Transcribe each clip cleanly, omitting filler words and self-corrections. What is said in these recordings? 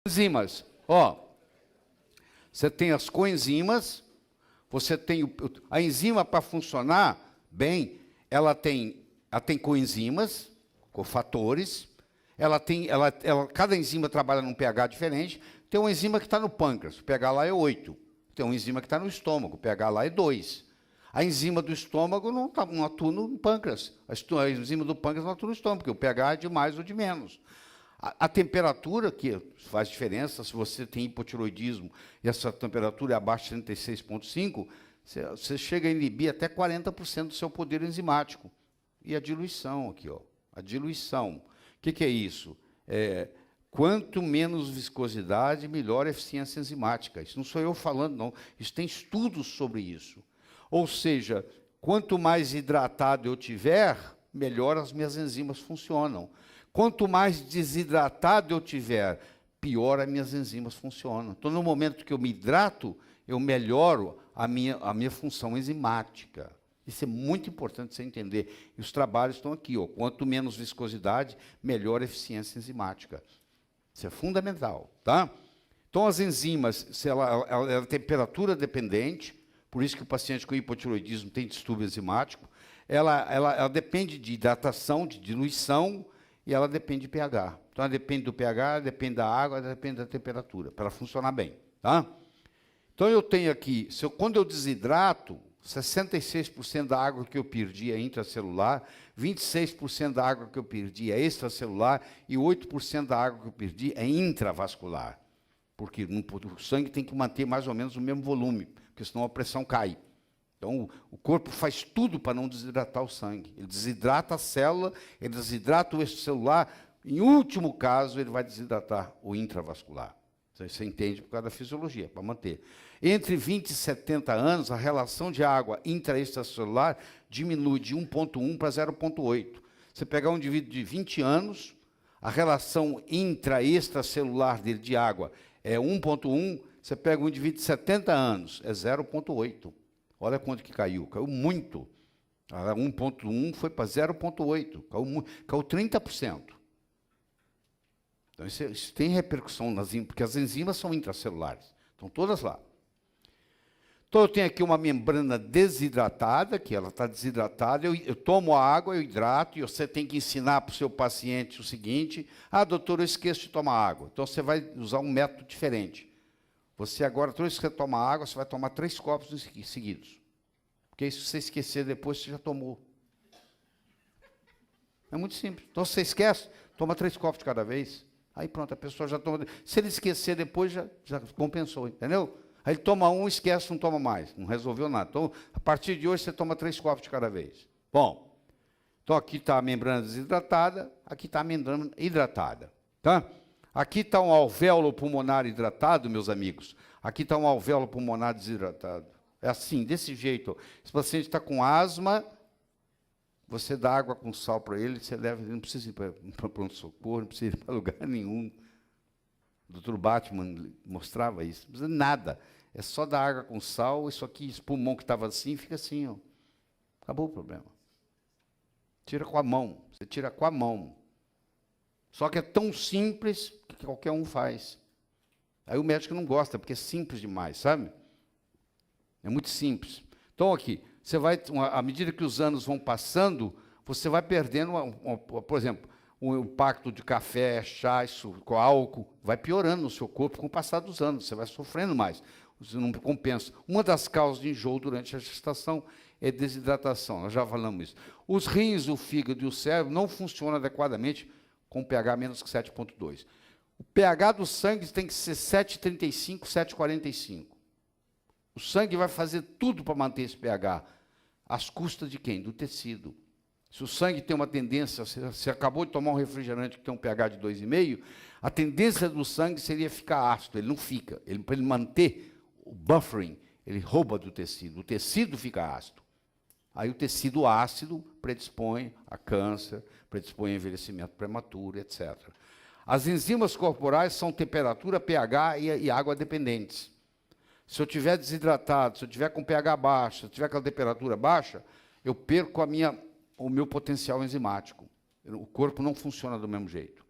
Enzimas, ó, você tem as coenzimas, você tem a enzima para funcionar bem, ela tem coenzimas, cofatores, cada enzima trabalha num pH diferente. Tem uma enzima que está no pâncreas, o pH lá é 8. Tem uma enzima que está no estômago, o pH lá é 2. A enzima do estômago não atua no pâncreas, a enzima do pâncreas não atua no estômago, porque o pH é de mais ou de menos. A temperatura, que faz diferença, se você tem hipotiroidismo e essa temperatura é abaixo de 36,5, você chega a inibir até 40% do seu poder enzimático. E a diluição aqui, ó, a diluição. O que é isso? Quanto menos viscosidade, melhor a eficiência enzimática. Isso não sou eu falando, não. Isso tem estudos sobre isso. Ou seja, quanto mais hidratado eu tiver, melhor as minhas enzimas funcionam. Quanto mais desidratado eu tiver, pior as minhas enzimas funcionam. Então, no momento que eu me hidrato, eu melhoro a minha função enzimática. Isso é muito importante você entender. E os trabalhos estão aqui, ó. Quanto menos viscosidade, melhor a eficiência enzimática. Isso é fundamental, tá? Então, as enzimas, se ela é temperatura dependente, por isso que o paciente com hipotiroidismo tem distúrbio enzimático, ela depende de hidratação, de diluição, e ela depende de pH. Então, ela depende do pH, depende da água, depende da temperatura, para ela funcionar bem, tá? Então, eu tenho aqui, quando eu desidrato, 66% da água que eu perdi é intracelular, 26% da água que eu perdi é extracelular e 8% da água que eu perdi é intravascular. Porque o sangue tem que manter mais ou menos o mesmo volume, porque senão a pressão cai. Então, o corpo faz tudo para não desidratar o sangue. Ele desidrata a célula, ele desidrata o extracelular. Em último caso, ele vai desidratar o intravascular. Você entende por causa da fisiologia, para manter. Entre 20 e 70 anos, a relação de água intra e extracelular diminui de 1,1 para 0,8. Você pegar um indivíduo de 20 anos, a relação intra e extracelular dele de água é 1,1. Você pega um indivíduo de 70 anos, é 0,8. Olha quanto que caiu. Caiu muito. 1,1 foi para 0,8. Caiu 30%. Então, isso tem repercussão nas enzimas, porque as enzimas são intracelulares. Estão todas lá. Então, eu tenho aqui uma membrana desidratada, que ela está desidratada. Eu tomo a água, eu hidrato, e você tem que ensinar para o seu paciente o seguinte: doutor, eu esqueço de tomar água. Então, você vai usar um método diferente. Você agora, toda vez que você toma água, você vai tomar 3 copos seguidos. Porque se você esquecer depois, você já tomou. É muito simples. Então, se você esquece, toma 3 copos de cada vez. Aí pronto, a pessoa já toma. Se ele esquecer depois, já compensou, entendeu? Aí ele toma um, esquece, não toma mais. Não resolveu nada. Então, a partir de hoje, você toma 3 copos de cada vez. Bom, então aqui está a membrana desidratada, aqui está a membrana hidratada. Tá? Aqui está um alvéolo pulmonar hidratado, meus amigos. Aqui está um alvéolo pulmonar desidratado. É assim, desse jeito. Se o paciente está com asma, você dá água com sal para ele, você leva, ele não precisa ir para pronto-socorro, não precisa ir para lugar nenhum. O Dr. Batman mostrava isso. Não precisa de nada. É só dar água com sal, isso aqui, esse pulmão que estava assim, fica assim, ó. Acabou o problema. Tira com a mão. Você tira com a mão. Só que é tão simples que qualquer um faz. Aí o médico não gosta, porque é simples demais, sabe? É muito simples. Então, aqui, você vai, à medida que os anos vão passando, você vai perdendo, por exemplo, o impacto de café, chá, com álcool, vai piorando no seu corpo com o passar dos anos. Você vai sofrendo mais. Você não compensa. Uma das causas de enjoo durante a gestação é desidratação. Nós já falamos isso. Os rins, o fígado e o cérebro não funcionam adequadamente com pH menos que 7,2. O pH do sangue tem que ser 7,35, 7,45. O sangue vai fazer tudo para manter esse pH. Às custas de quem? Do tecido. Se o sangue tem uma tendência, você acabou de tomar um refrigerante que tem um pH de 2,5, a tendência do sangue seria ficar ácido. Ele não fica. Para ele manter o buffering, ele rouba do tecido. O tecido fica ácido. Aí o tecido ácido predispõe a câncer, predispõe a envelhecimento prematuro, etc. As enzimas corporais são temperatura, pH e água dependentes. Se eu estiver desidratado, se eu estiver com pH baixo, se eu estiver com a temperatura baixa, eu perco o meu potencial enzimático. O corpo não funciona do mesmo jeito.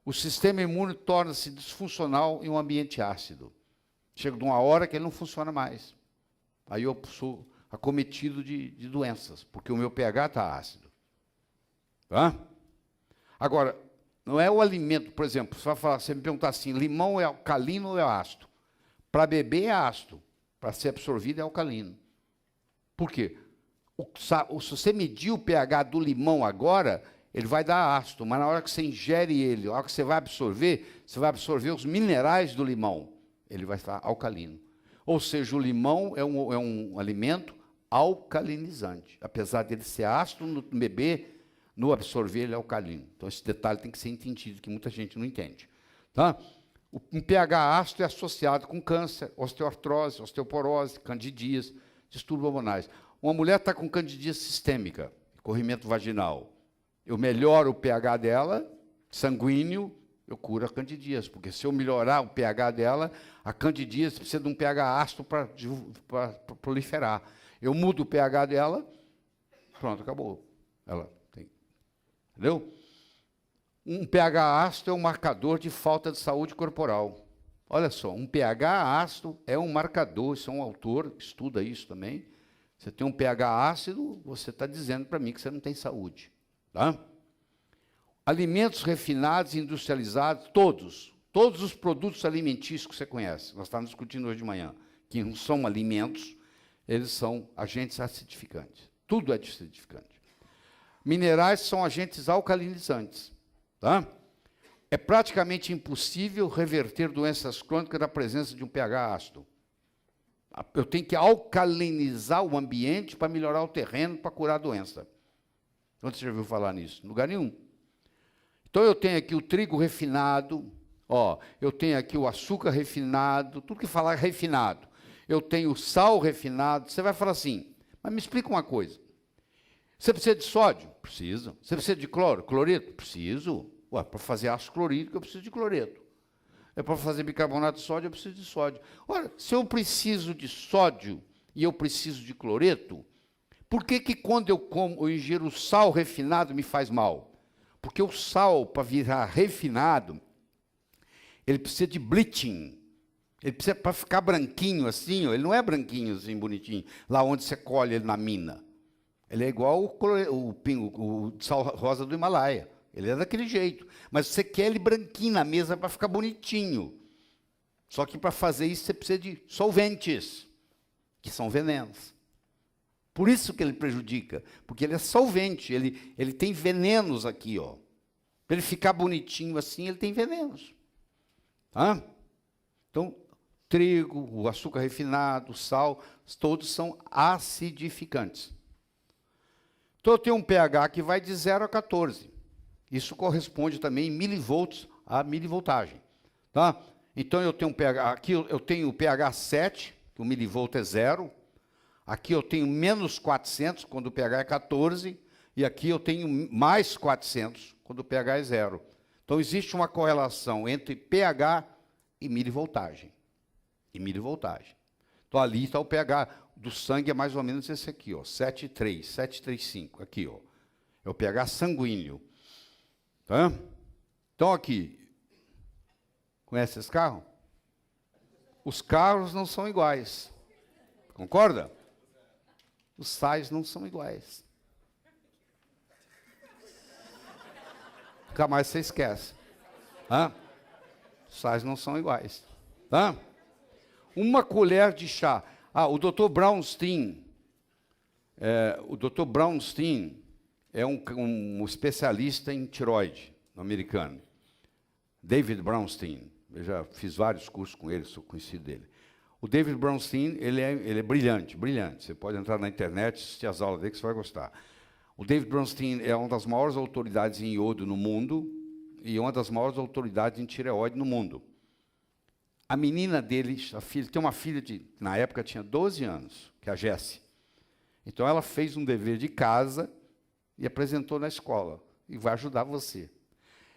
o sistema imune torna-se disfuncional em um ambiente ácido. Chega de uma hora que ele não funciona mais. Aí eu sou acometido de doenças, porque o meu pH está ácido. Tá? Agora, não é o alimento, por exemplo, você me perguntar assim, limão é alcalino ou é ácido? Para beber é ácido, para ser absorvido é alcalino. Por quê? Se você medir o pH do limão agora, ele vai dar ácido, mas na hora que você ingere ele, na hora que você vai absorver os minerais do limão, ele vai estar alcalino. Ou seja, o limão é um alimento alcalinizante. Apesar dele ser ácido no beber, no absorver ele é alcalino. Então esse detalhe tem que ser entendido, que muita gente não entende. Tá? Um pH ácido é associado com câncer, osteoartrose, osteoporose, candidíase, distúrbios hormonais. Uma mulher está com candidíase sistêmica, corrimento vaginal. Eu melhoro o pH dela, sanguíneo, eu curo a candidíase, porque se eu melhorar o pH dela, a candidíase precisa de um pH ácido para proliferar. Eu mudo o pH dela, pronto, acabou. Ela tem. Entendeu? Um pH ácido é um marcador de falta de saúde corporal. Olha só, um pH ácido é um marcador, isso é um autor que estuda isso também. Você tem um pH ácido, você está dizendo para mim que você não tem saúde. Tá? Alimentos refinados e industrializados, todos os produtos alimentícios que você conhece, nós estávamos discutindo hoje de manhã, que não são alimentos, eles são agentes acidificantes. Tudo é acidificante. Minerais são agentes alcalinizantes. Tá? É praticamente impossível reverter doenças crônicas na presença de um pH ácido. Eu tenho que alcalinizar o ambiente para melhorar o terreno, para curar a doença. Onde você já ouviu falar nisso? Em lugar nenhum. Então, eu tenho aqui o trigo refinado, eu tenho aqui o açúcar refinado, tudo que falar refinado. Eu tenho o sal refinado. Você vai falar assim, mas me explica uma coisa. Você precisa de sódio? Preciso. Você precisa de cloreto? Preciso. Para fazer ácido clorídrico, eu preciso de cloreto. Para fazer bicarbonato de sódio, eu preciso de sódio. Ora, se eu preciso de sódio e eu preciso de cloreto, por que quando eu ingiro sal refinado me faz mal? Porque o sal, para virar refinado, ele precisa de bleaching. Ele precisa, para ficar branquinho assim, ele não é branquinho assim, bonitinho, lá onde você colhe ele na mina. Ele é igual o sal rosa do Himalaia. Ele é daquele jeito. Mas você quer ele branquinho na mesa para ficar bonitinho. Só que para fazer isso você precisa de solventes, que são venenos. Por isso que ele prejudica, porque ele é solvente, ele tem venenos aqui, ó. Para ele ficar bonitinho assim, ele tem venenos. Tá? Então, trigo, o açúcar refinado, o sal, todos são acidificantes. Então, eu tenho um pH que vai de 0 a 14. Isso corresponde também em milivolts a milivoltagem. Tá? Então, eu tenho um pH, aqui eu tenho o pH 7, que o milivolt é 0. Aqui eu tenho menos 400, quando o pH é 14. E aqui eu tenho mais 400, quando o pH é 0. Então, existe uma correlação entre pH e milivoltagem. Então, ali está o pH do sangue, é mais ou menos esse aqui, ó, 7,3, 7,35, aqui, ó. É o pH sanguíneo. Tá? Então, aqui, conhece esse carro? Os carros não são iguais. Concorda? Os sais não são iguais. Nunca mais você esquece. Tá? Os sais não são iguais. Tá? Uma colher de chá. O Dr. Brownstein. O Dr. Brownstein é um especialista em tireoide americano. David Brownstein. Eu já fiz vários cursos com ele, sou conhecido dele. O David Brownstein, ele é brilhante, brilhante. Você pode entrar na internet, assistir as aulas dele, que você vai gostar. O David Brownstein é uma das maiores autoridades em iodo no mundo e uma das maiores autoridades em tireoide no mundo. A menina dele, tem uma filha na época tinha 12 anos, que é a Jessie. Então ela fez um dever de casa e apresentou na escola. E vai ajudar você.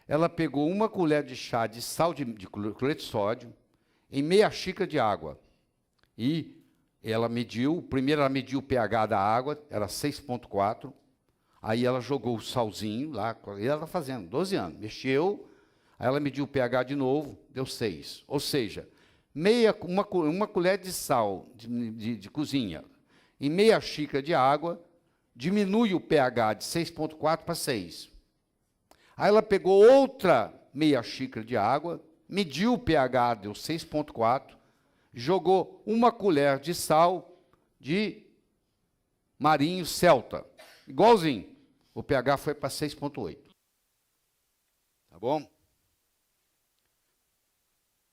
Ela pegou uma colher de chá de sal de cloreto de sódio em meia xícara de água. E ela mediu, primeiro ela mediu o pH da água, era 6,4. Aí ela jogou o salzinho lá, e ela está fazendo, 12 anos. Mexeu, Aí ela mediu o pH de novo, deu 6. Ou seja, uma colher de sal de cozinha e meia xícara de água diminui o pH de 6,4 para 6. Aí ela pegou outra meia xícara de água, mediu o pH, deu 6,4, jogou uma colher de sal de marinho celta, igualzinho. O pH foi para 6,8. Tá bom?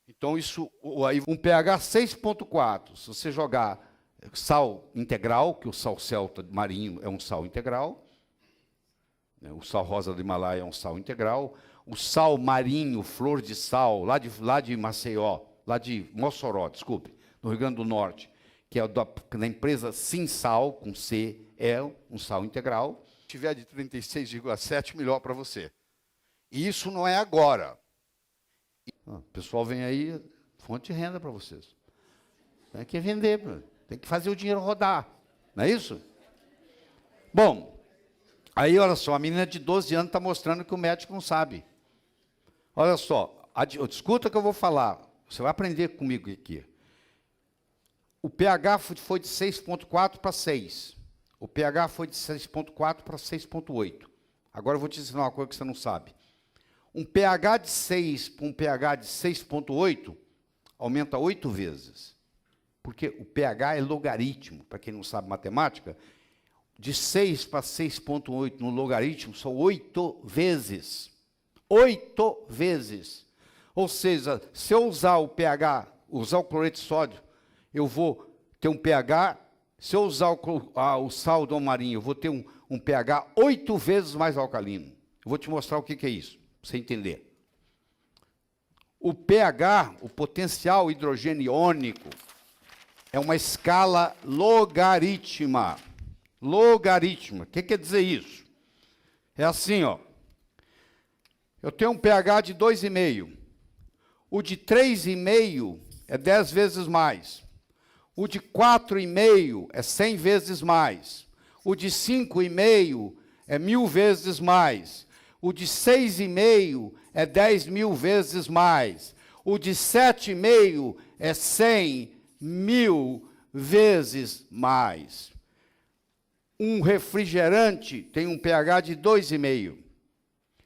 Então, isso, aí um pH 6,4, se você jogar sal integral, que o sal celta marinho é um sal integral, né, o sal rosa do Himalaia é um sal integral, o sal marinho, flor de sal, lá de Maceió, lá de Mossoró, desculpe, no Rio Grande do Norte, que é da empresa Sinsal, com C, é um sal integral. Se tiver de 36,7, melhor para você. E isso não é agora. O pessoal vem aí, fonte de renda para vocês. Tem que vender, tem que fazer o dinheiro rodar. Não é isso? Bom, aí olha só, a menina de 12 anos está mostrando que o médico não sabe. Olha só, escuta o que eu vou falar. Você vai aprender comigo aqui. O pH foi de 6,4 para 6. O pH foi de 6,4 para 6,8. Agora eu vou te ensinar uma coisa que você não sabe. Um pH de 6 para um pH de 6,8 aumenta 8 vezes. Porque o pH é logaritmo. Para quem não sabe matemática, de 6 para 6,8 no logaritmo são 8 vezes. 8 vezes. Ou seja, se eu usar o pH, usar o cloreto de sódio, eu vou ter um pH, se eu usar o sal do marinho, eu vou ter um pH 8 vezes mais alcalino. Eu vou te mostrar o que é isso, para você entender. O pH, o potencial hidrogênio iônico, é uma escala logarítmica. Logarítmica. O que quer dizer isso? É assim, ó. Eu tenho um pH de 2,5. O de 3,5 é 10 vezes mais. O de 4,5 é 100 vezes mais. O de 5,5 é 1000 vezes mais. O de 6,5 é 10.000 vezes mais. O de 7,5 é 100.000 vezes mais. Um refrigerante tem um pH de 2,5.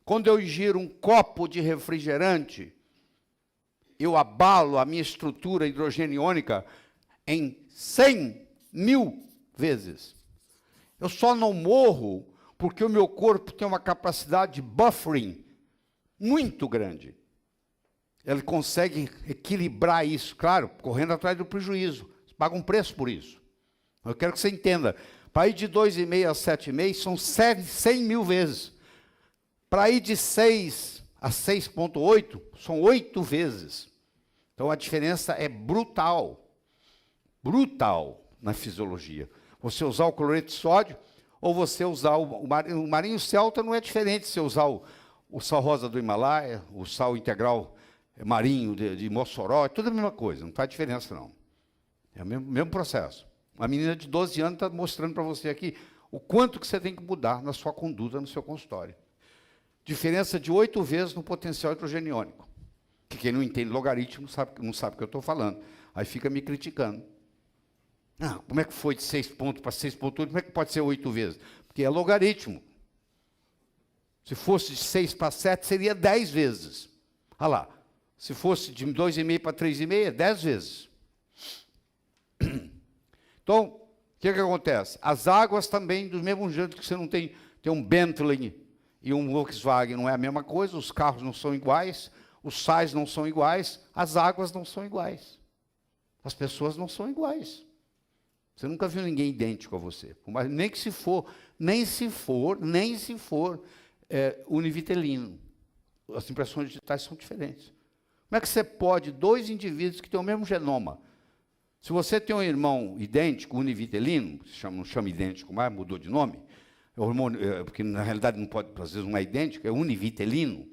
Quando eu ingiro um copo de refrigerante, eu abalo a minha estrutura hidrogeniônica em 100.000 vezes. Eu só não morro porque o meu corpo tem uma capacidade de buffering muito grande. Ele consegue equilibrar isso, claro, correndo atrás do prejuízo. Você paga um preço por isso. Eu quero que você entenda. Para ir de 2,5 a 7,5 são 100.000 vezes. Para ir de 6 a 6,8 são 8 vezes. Então a diferença é brutal. Brutal na fisiologia. Você usar o cloreto de sódio ou você usar o marinho celta não é diferente se usar o sal rosa do Himalaia, o sal integral marinho de Mossoró, é tudo a mesma coisa, não faz diferença não. É o mesmo processo. A menina de 12 anos está mostrando para você aqui o quanto que você tem que mudar na sua conduta, no seu consultório. Diferença de 8 vezes no potencial hidrogeniônico. Que quem não entende logaritmo não sabe o que eu estou falando. Aí fica me criticando. Ah, como é que foi de 6 pontos para 6,8? Como é que pode ser 8 vezes? Porque é logaritmo. Se fosse de 6 para 7, seria 10 vezes. Olha lá. Se fosse de 2,5 para 3,5, é 10 vezes. Então, o que acontece? As águas também, do mesmo jeito que você não tem um Bentley e um Volkswagen, não é a mesma coisa, os carros não são iguais, os sais não são iguais, as águas não são iguais. As pessoas não são iguais. Você nunca viu ninguém idêntico a você. Mas nem se for univitelino. As impressões digitais são diferentes. Como é que você pode, dois indivíduos que têm o mesmo genoma, se você tem um irmão idêntico, univitelino, não chama idêntico mais, mudou de nome, é hormônio, porque na realidade não pode, às vezes não é idêntico, é univitelino,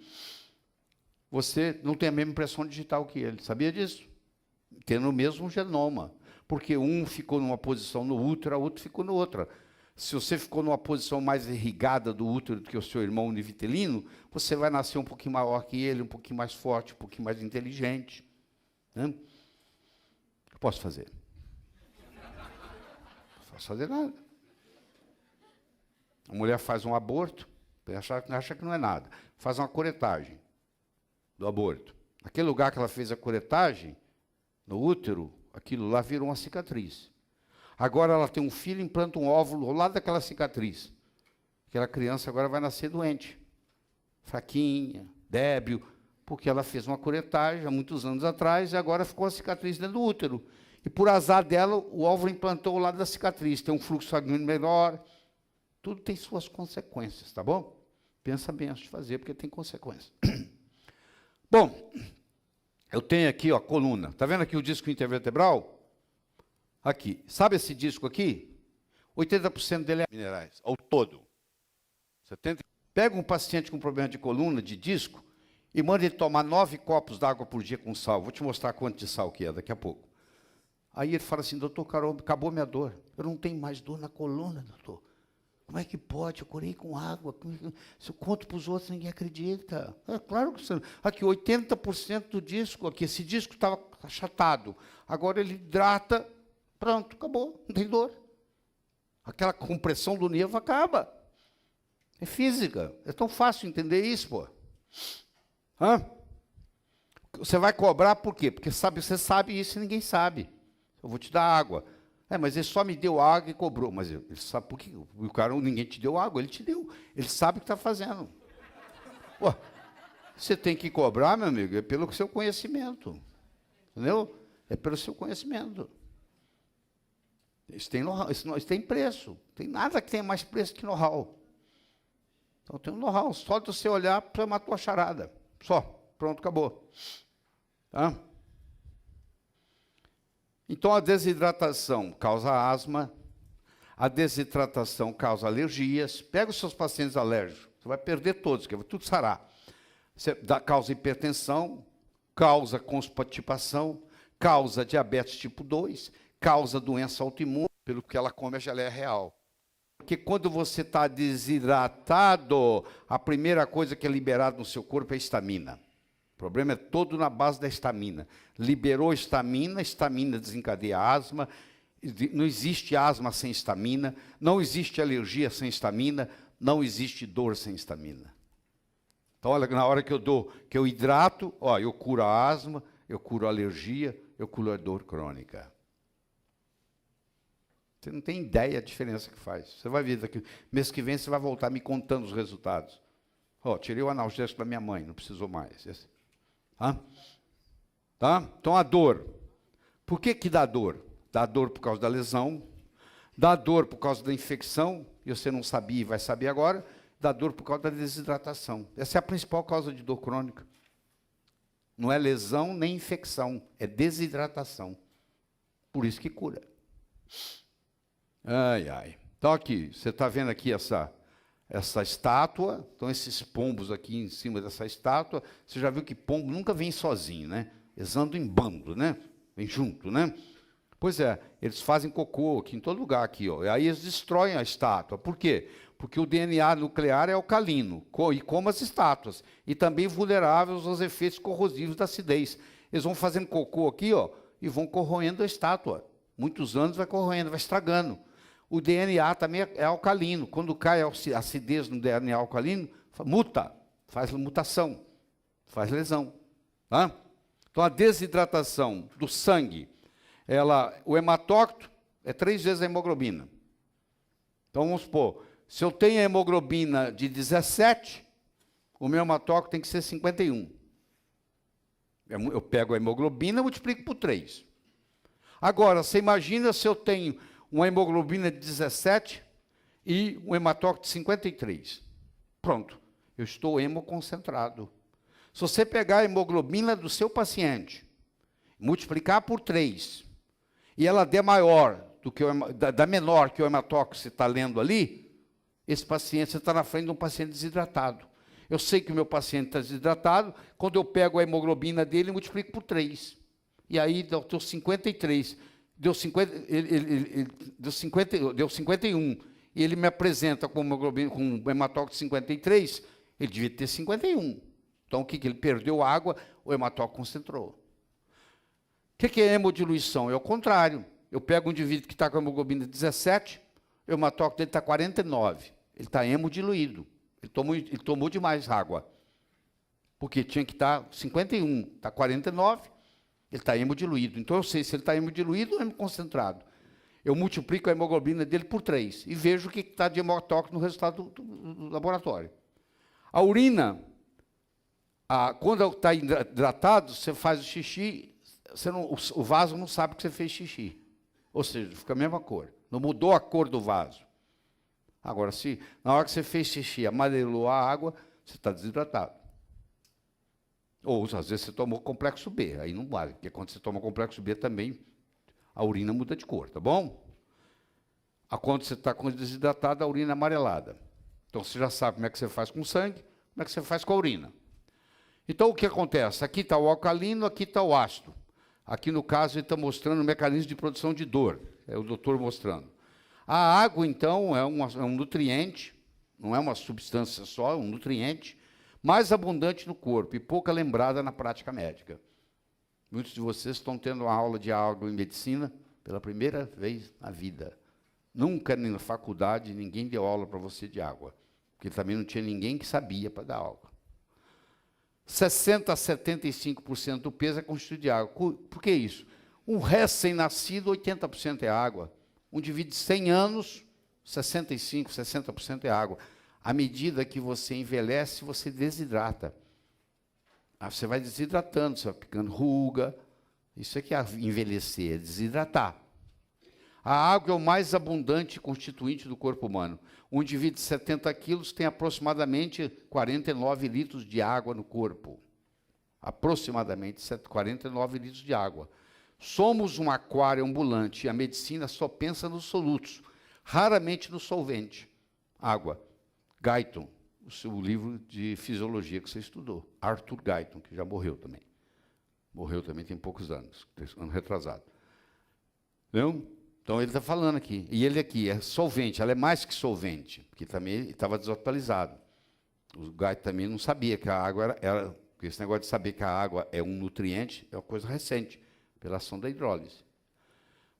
você não tem a mesma impressão digital que ele. Sabia disso? Tendo o mesmo genoma. Porque um ficou numa posição no útero, a outra ficou na outra. Se você ficou numa posição mais irrigada do útero do que o seu irmão univitelino, você vai nascer um pouquinho maior que ele, um pouquinho mais forte, um pouquinho mais inteligente. Né? O que eu posso fazer? Não posso fazer nada. A mulher faz um aborto, acha que não é nada. Faz uma curetagem do aborto. Naquele lugar que ela fez a curetagem, no útero, aquilo lá virou uma cicatriz. Agora ela tem um filho, implanta um óvulo ao lado daquela cicatriz. Aquela criança agora vai nascer doente, fraquinha, débil, porque ela fez uma curetagem há muitos anos atrás e agora ficou a cicatriz dentro do útero. E por azar dela, o óvulo implantou ao lado da cicatriz. Tem um fluxo sanguíneo melhor. Tudo tem suas consequências, tá bom? Pensa bem antes de fazer, porque tem consequências. Bom, eu tenho aqui, ó, a coluna. Está vendo aqui o disco intervertebral? Aqui. Sabe esse disco aqui? 80% dele é minerais, ao todo. 70%. Pega um paciente com problema de coluna, de disco, e manda ele tomar 9 copos d'água por dia com sal. Vou te mostrar quanto de sal que é daqui a pouco. Aí ele fala assim, doutor Carol, acabou minha dor. Eu não tenho mais dor na coluna, doutor. Como é que pode? Eu curei com água. Se eu conto para os outros, ninguém acredita. É claro que você... Aqui, 80% do disco, aqui, esse disco estava achatado. Agora ele hidrata, pronto, acabou, não tem dor. Aquela compressão do nervo acaba. É física. É tão fácil entender isso, pô. Hã? Você vai cobrar por quê? Porque você sabe isso e ninguém sabe. Eu vou te dar água. Mas ele só me deu água e cobrou. Mas ele sabe por quê? O cara, ninguém te deu água, ele te deu. Ele sabe o que está fazendo. Pô, você tem que cobrar, meu amigo, é pelo seu conhecimento. Entendeu? É pelo seu conhecimento. Isso tem know-how, isso tem preço. Não tem nada que tenha mais preço que know-how. Então tem um know-how. Só de você olhar, você matou a charada. Só. Pronto, acabou. Tá? Então, a desidratação causa asma, a desidratação causa alergias. Pega os seus pacientes alérgicos, você vai perder todos, que vai tudo sarar. Causa hipertensão, causa constipação, causa diabetes tipo 2, causa doença autoimune, pelo que ela come a geleia real. Porque quando você está desidratado, a primeira coisa que é liberada no seu corpo é a histamina. O problema é todo na base da histamina. Liberou histamina, histamina desencadeia asma. Não existe asma sem histamina, não existe alergia sem histamina, não existe dor sem histamina. Então, olha, na hora que eu hidrato, ó, eu curo a asma, eu curo a alergia, eu curo a dor crônica. Você não tem ideia da diferença que faz. Você vai ver daqui, mês que vem você vai voltar me contando os resultados. Ó, tirei o analgésico da minha mãe, não precisou mais. Tá? Então, a dor. Por que dá dor? Dá dor por causa da lesão, dá dor por causa da infecção, e você não sabia e vai saber agora, dá dor por causa da desidratação. Essa é a principal causa de dor crônica. Não é lesão nem infecção, é desidratação. Por isso que cura. Ai, ai. Então, aqui, você está vendo aqui essa estátua, então esses pombos aqui em cima dessa estátua, você já viu que pombo nunca vem sozinho, né? Eles andam em bando, né? Vem junto, né? Pois é, eles fazem cocô aqui em todo lugar aqui, ó. E aí eles destroem a estátua. Por quê? Porque o DNA nuclear é alcalino, e como as estátuas, e também vulneráveis aos efeitos corrosivos da acidez. Eles vão fazendo cocô aqui, ó, e vão corroendo a estátua. Muitos anos vai corroendo, vai estragando. O DNA também é alcalino. Quando cai a acidez no DNA alcalino, faz mutação, faz lesão. Tá? Então, a desidratação do sangue, o hematócrito é 3 vezes a hemoglobina. Então, vamos supor, se eu tenho a hemoglobina de 17, o meu hematócrito tem que ser 51. Eu pego a hemoglobina e multiplico por 3. Agora, você imagina se eu tenho uma hemoglobina de 17 e um hematócrito de 53. Pronto, eu estou hemoconcentrado. Se você pegar a hemoglobina do seu paciente, multiplicar por 3, e ela der maior do que da menor que o hematócrito você está lendo ali, esse paciente, você está na frente de um paciente desidratado. Eu sei que o meu paciente está desidratado, quando eu pego a hemoglobina dele, multiplico por 3. E aí deu 53. Deu 51. e ele me apresenta com hemoglobina, com um hematócrito 53, ele devia ter 51. Então, o que ele perdeu água, o hematócrito concentrou. O que é hemodiluição? É o contrário. Eu pego um indivíduo que está com hemoglobina 17, o hematócrito dele está 49. Ele está hemodiluído. Ele tomou demais água. Porque tinha que estar 51, está 49, ele está hemodiluído. Então, eu sei se ele está hemodiluído ou hemoconcentrado. Eu multiplico a hemoglobina dele por 3 e vejo o que está de hematócrito no resultado do laboratório. A urina, quando está hidratado, você faz o xixi, o vaso não sabe que você fez xixi. Ou seja, fica a mesma cor. Não mudou a cor do vaso. Agora, se na hora que você fez xixi amarelou a água, você está desidratado. Ou, às vezes, você tomou complexo B, aí não vale, porque quando você toma complexo B também, a urina muda de cor, tá bom? Quando você está com desidratado, a urina é amarelada. Então, você já sabe como é que você faz com o sangue, como é que você faz com a urina. Então, o que acontece? Aqui está o alcalino, aqui está o ácido. Aqui, no caso, ele está mostrando o mecanismo de produção de dor. É o doutor mostrando. A água, então, é um nutriente, não é uma substância só, é um nutriente, mais abundante no corpo e pouca lembrada na prática médica. Muitos de vocês estão tendo uma aula de água em medicina pela primeira vez na vida. Nunca na faculdade ninguém deu aula para você de água, porque também não tinha ninguém que sabia para dar aula. 60% a 75% do peso é constituído de água. Por que isso? Um recém-nascido, 80% é água. Um indivíduo de 100 anos, 65%, 60% é água. À medida que você envelhece, você desidrata. Você vai desidratando, você vai picando ruga. Isso é que é envelhecer, é desidratar. A água é o mais abundante constituinte do corpo humano. Um indivíduo de 70 quilos tem aproximadamente 49 litros de água no corpo. Aproximadamente 49 litros de água. Somos um aquário ambulante e a medicina só pensa nos solutos, raramente no solvente. Água. Guyton, o seu livro de fisiologia que você estudou. Arthur Guyton, que já morreu também. Morreu também tem poucos anos, ano retrasado. Entendeu? Então, ele está falando aqui. E ele aqui é solvente, ela é mais que solvente, porque também estava desatualizado. O Guyton também não sabia que a água era... Porque esse negócio de saber que a água é um nutriente é uma coisa recente, pela ação da hidrólise.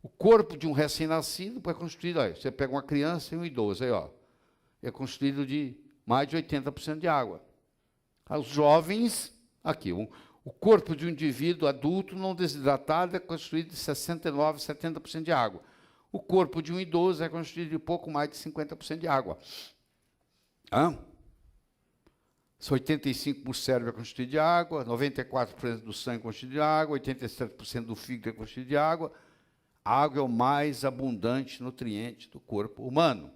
O corpo de um recém-nascido é constituído... Olha, você pega uma criança e um idoso, aí, ó, é constituído de mais de 80% de água. Os jovens, aqui, o corpo de um indivíduo adulto não desidratado é constituído de 69%, 70% de água. O corpo de um idoso é constituído de pouco mais de 50% de água. 85% do cérebro é constituído de água, 94% do sangue é constituído de água, 87% do fígado é constituído de água. A água é o mais abundante nutriente do corpo humano.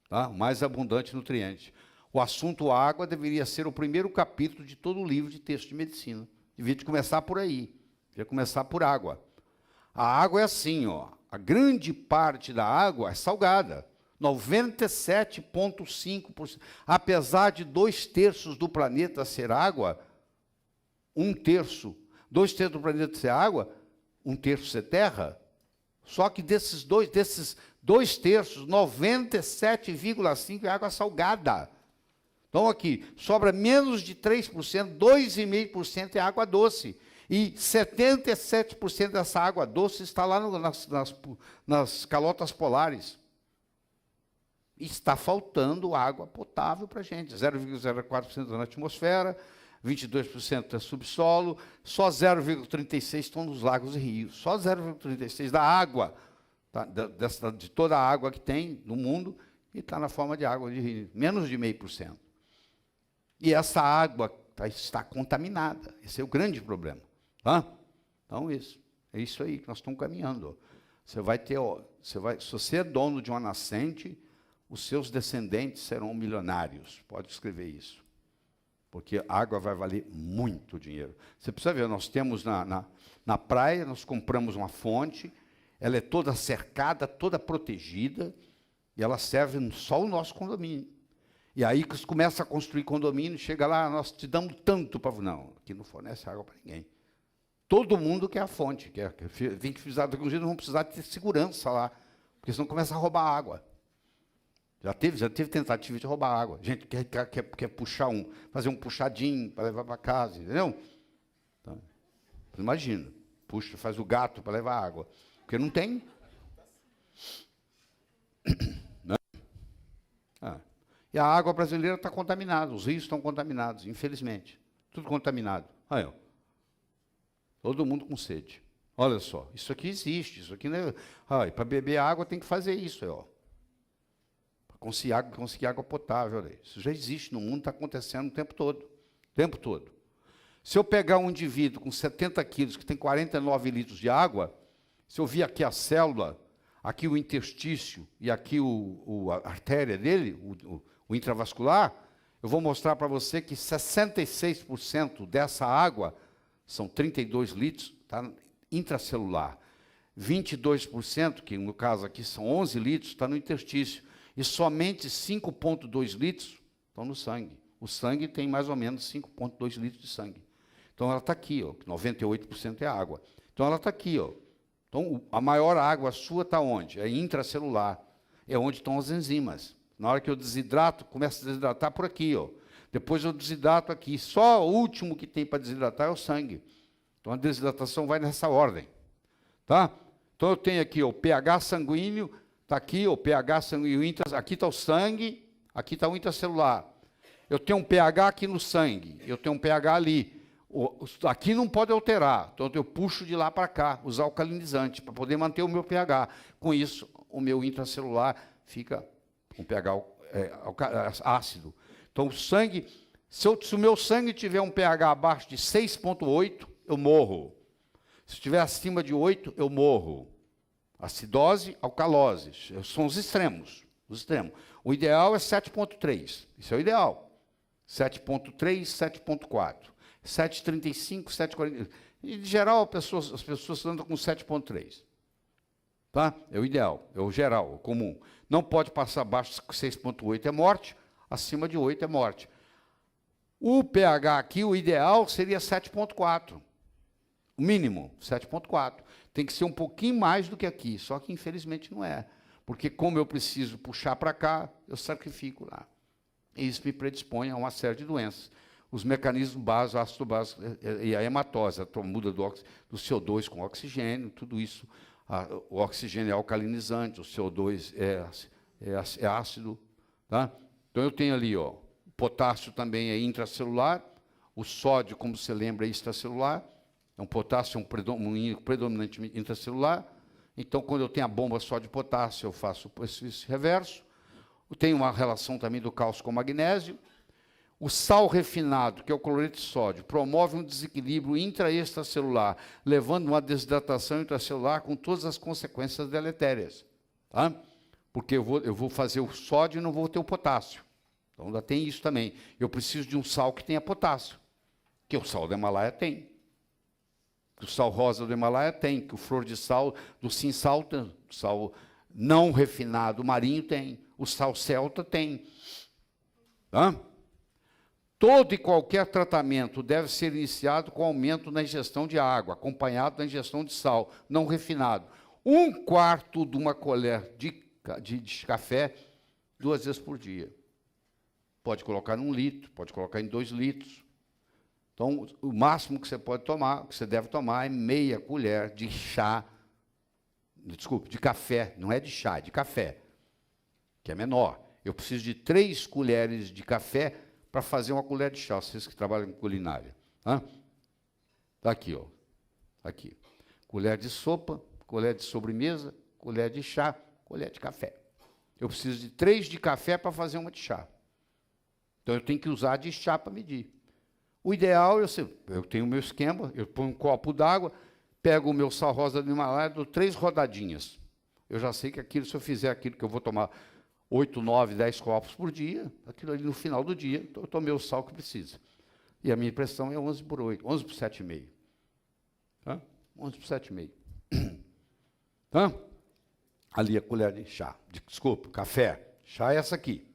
Tá? O mais abundante nutriente. O assunto água deveria ser o primeiro capítulo de todo o livro de texto de medicina. Devia começar por aí. Devia começar por água. A água é assim, ó. A grande parte da água é salgada. 97,5%. Apesar de 2/3 do planeta ser água, 1/3. 2/3 do planeta ser água, 1/3 ser terra. Só que desses 2/3, 97,5% é água salgada. Então, aqui, sobra menos de 3%, 2,5% é água doce. E 77% dessa água doce está lá nas calotas polares. E está faltando água potável para a gente. 0,04% na atmosfera, 22% é subsolo, só 0,36% estão nos lagos e rios. Só 0,36% da água, tá, de toda a água que tem no mundo, e está na forma de água de rio. Menos de 0,5%. E essa água está contaminada. Esse é o grande problema. Tá? Então, é isso aí que nós estamos caminhando. Você vai ter, se você é dono de uma nascente, os seus descendentes serão milionários. Pode escrever isso. Porque a água vai valer muito dinheiro. Você precisa ver, nós temos na praia, nós compramos uma fonte, ela é toda cercada, toda protegida, e ela serve só o nosso condomínio. E aí que começa a construir condomínio, chega lá, nós te damos tanto para... Não, aqui não fornece água para ninguém. Todo mundo quer a fonte, vem que precisar, alguns dias não vão precisar ter segurança lá, porque senão começa a roubar água. Já teve tentativa de roubar água. Gente quer puxar fazer um puxadinho para levar para casa, entendeu? Então, imagina, puxa, faz o gato para levar água. Porque não tem. Né? E a água brasileira está contaminada, os rios estão contaminados, infelizmente. Tudo contaminado. Aí, ó. Todo mundo com sede. Olha só, isso aqui existe, isso aqui não é. Para beber água tem que fazer isso, ó. Para conseguir água potável, olha. Isso já existe no mundo, está acontecendo o tempo todo. O tempo todo. Se eu pegar um indivíduo com 70 quilos, que tem 49 litros de água, se eu vir aqui a célula, aqui o interstício e aqui a artéria dele, o intravascular, eu vou mostrar para você que 66% dessa água, são 32 litros, está intracelular. 22%, que no caso aqui são 11 litros, está no interstício. E somente 5,2 litros estão no sangue. O sangue tem mais ou menos 5,2 litros de sangue. Então ela está aqui, ó, 98% é água. Então ela está aqui, ó. Então a maior água sua está onde? É intracelular. É onde estão as enzimas. Na hora que eu desidrato, começa a desidratar por aqui, ó. Depois eu desidrato aqui. Só o último que tem para desidratar é o sangue. Então a desidratação vai nessa ordem. Tá? Então eu tenho aqui ó, o pH sanguíneo, está aqui, o pH sanguíneo, aqui está o sangue, aqui está o intracelular. Eu tenho um pH aqui no sangue, eu tenho um pH ali. Aqui não pode alterar, então eu puxo de lá para cá, usar alcalinizante, para poder manter o meu pH. Com isso, o meu intracelular fica com pH ácido. Então, o sangue, se o meu sangue tiver um pH abaixo de 6,8, eu morro. Se estiver acima de 8, eu morro. Acidose, alcalose, são os extremos. O ideal é 7,3, isso é o ideal. 7,3, 7,4. 7,35, 7,40. Em geral, as pessoas andam com 7,3. Tá? É o ideal, é o geral, o comum. Não pode passar abaixo de 6,8 é morte, acima de 8 é morte. O pH aqui, o ideal seria 7,4. O mínimo, 7,4. Tem que ser um pouquinho mais do que aqui, só que infelizmente não é. Porque como eu preciso puxar para cá, eu sacrifico lá. E isso me predispõe a uma série de doenças. Os mecanismos básicos, ácido básico e a hematose, a muda do CO2 com oxigênio, tudo isso. O oxigênio é alcalinizante, o CO2 é ácido. Tá? Então, eu tenho ali, ó, o potássio também é intracelular, o sódio, como você lembra, é extracelular, o potássio é um íon predominantemente intracelular. Então, quando eu tenho a bomba sódio-potássio, eu faço esse reverso. Eu tenho uma relação também do cálcio com o magnésio. O sal refinado, que é o cloreto de sódio, promove um desequilíbrio intra- e extracelular, levando a uma desidratação intracelular com todas as consequências deletérias. Tá? Porque eu vou fazer o sódio e não vou ter o potássio. Então, ainda tem isso também. Eu preciso de um sal que tenha potássio, que o sal do Himalaia tem. Que o sal rosa do Himalaia tem, que o flor de sal do Sinsal tem, o sal não refinado marinho tem, o sal celta tem. Tá? Todo e qualquer tratamento deve ser iniciado com aumento na ingestão de água, acompanhado da ingestão de sal não refinado. 1/4 de uma colher de café 2 vezes por dia. Pode colocar em 1 litro, pode colocar em 2 litros. Então, o máximo que você pode tomar, que você deve tomar, é meia colher de chá, desculpe, de café, não é de chá, é de café, que é menor. Eu preciso de 3 colheres de café para fazer uma colher de chá, vocês que trabalham com culinária. Está aqui, ó. Aqui. Colher de sopa, colher de sobremesa, colher de chá, colher de café. Eu preciso de 3 de café para fazer uma de chá. Então, eu tenho que usar de chá para medir. O ideal, eu tenho o meu esquema, eu ponho um copo d'água, pego o meu sal rosa do Himalaia, dou 3 rodadinhas. Eu já sei que aquilo, se eu fizer aquilo que eu vou tomar 8, 9, 10 copos por dia, aquilo ali no final do dia, eu tomei o sal que precisa. E a minha pressão é 11/8, 11/7,5. Tá? 11/7,5. Tá? Ali a colher de chá, desculpa, café. Chá é essa aqui.